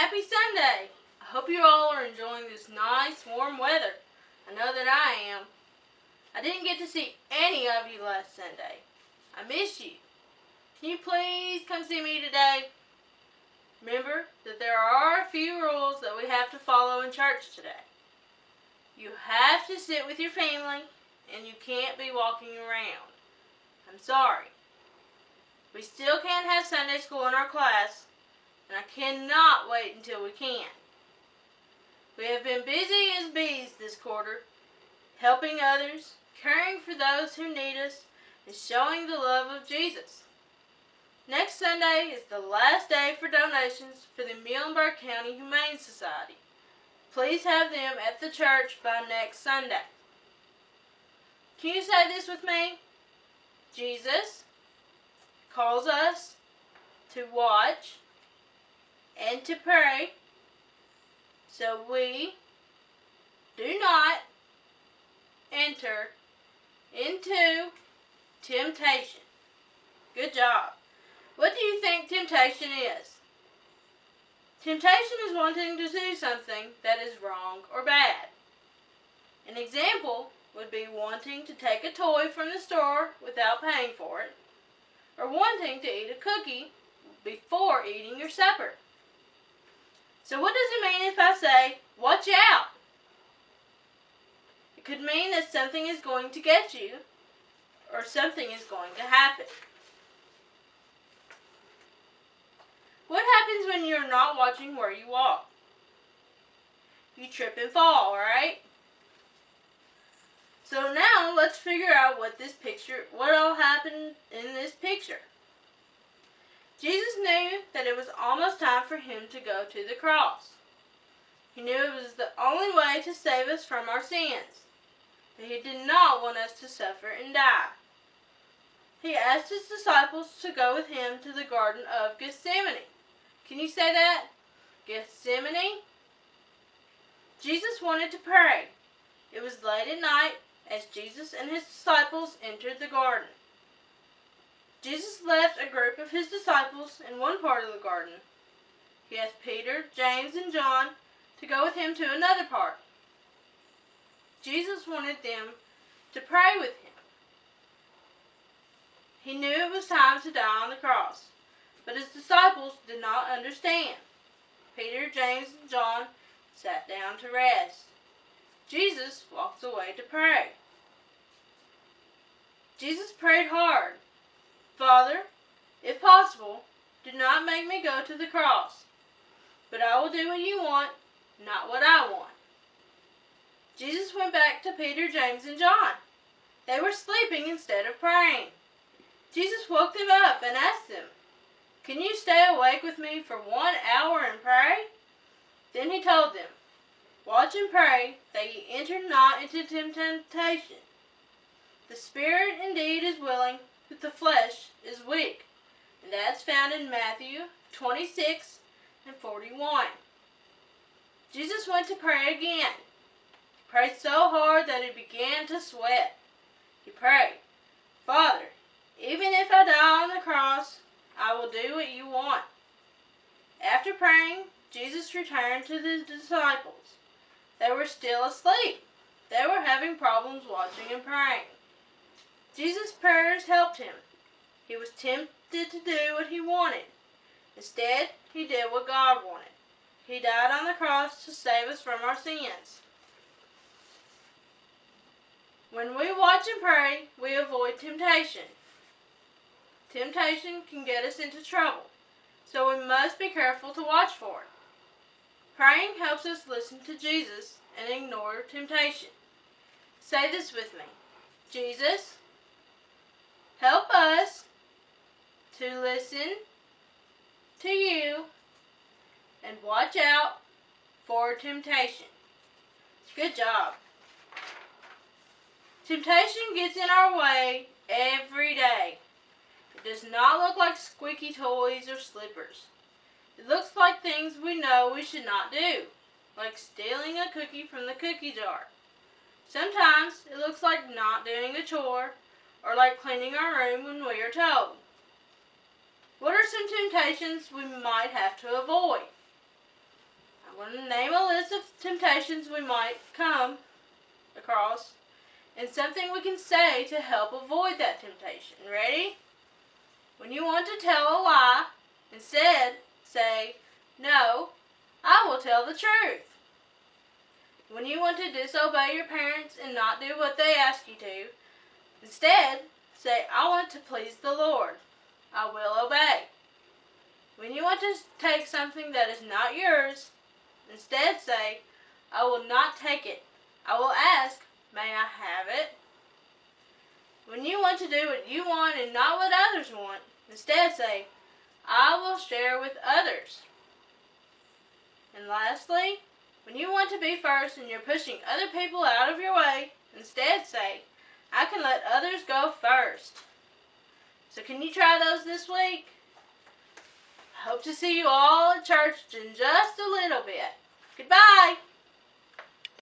Happy Sunday! I hope you all are enjoying this nice warm weather. I know that I am. I didn't get to see any of you last Sunday. I miss you. Can you please come see me today? Remember that there are a few rules that we have to follow in church today. You have to sit with your family and you can't be walking around. I'm sorry. We still can't have Sunday school in our class, and I cannot wait until we can. We have been busy as bees this quarter, helping others, caring for those who need us, and showing the love of Jesus. Next Sunday is the last day for donations for the Muhlenberg County Humane Society. Please have them at the church by next Sunday. Can you say this with me? Jesus calls us to watch and to pray so we do not enter into temptation. Good job. What do you think temptation is? Temptation is wanting to do something that is wrong or bad. An example would be wanting to take a toy from the store without paying for it, or wanting to eat a cookie before eating your supper. So what does it mean if I say, watch out? It could mean that something is going to get you, or something is going to happen. What happens when you're not watching where you walk? You trip and fall, right? So now let's figure out what all happened in this picture. Jesus knew that it was almost time for him to go to the cross. He knew it was the only way to save us from our sins, but he did not want us to suffer and die. He asked his disciples to go with him to the Garden of Gethsemane. Can you say that? Gethsemane? Jesus wanted to pray. It was late at night as Jesus and his disciples entered the garden. Jesus left a group of his disciples in one part of the garden. He asked Peter, James, and John to go with him to another part. Jesus wanted them to pray with him. He knew it was time to die on the cross, but his disciples did not understand. Peter, James, and John sat down to rest. Jesus walked away to pray. Jesus prayed hard. Father, if possible, do not make me go to the cross, but I will do what you want, not what I want. Jesus went back to Peter, James, and John. They were sleeping instead of praying. Jesus woke them up and asked them, "Can you stay awake with me for 1 hour and pray?" Then he told them, "Watch and pray that ye enter not into temptation. The spirit indeed is willing, but the flesh is weak." And that's found in Matthew 26 and 41. Jesus went to pray again. He prayed so hard that he began to sweat. He prayed, "Father, even if I die on the cross, I will do what you want." After praying, Jesus returned to the disciples. They were still asleep. They were having problems watching and praying. Jesus' prayers helped him. He was tempted to do what he wanted. Instead, he did what God wanted. He died on the cross to save us from our sins. When we watch and pray, we avoid temptation. Temptation can get us into trouble, so we must be careful to watch for it. Praying helps us listen to Jesus and ignore temptation. Say this with me. Jesus, help us to listen to you and watch out for temptation. Good job. Temptation gets in our way every day. It does not look like squeaky toys or slippers. It looks like things we know we should not do, like stealing a cookie from the cookie jar. Sometimes it looks like not doing a chore, or like cleaning our room when we are told. What are some temptations we might have to avoid? I'm going to name a list of temptations we might come across and something we can say to help avoid that temptation. Ready? When you want to tell a lie, instead say, "No, I will tell the truth." When you want to disobey your parents and not do what they ask you to, instead say, "I want to please the Lord. I will obey." When you want to take something that is not yours, instead say, "I will not take it. I will ask, 'May I have it?'" When you want to do what you want and not what others want, instead say, "I will share with others." And lastly, when you want to be first and you're pushing other people out of your way, instead say, "I can let others go first." So can you try those this week? I hope to see you all at church in just a little bit. Goodbye.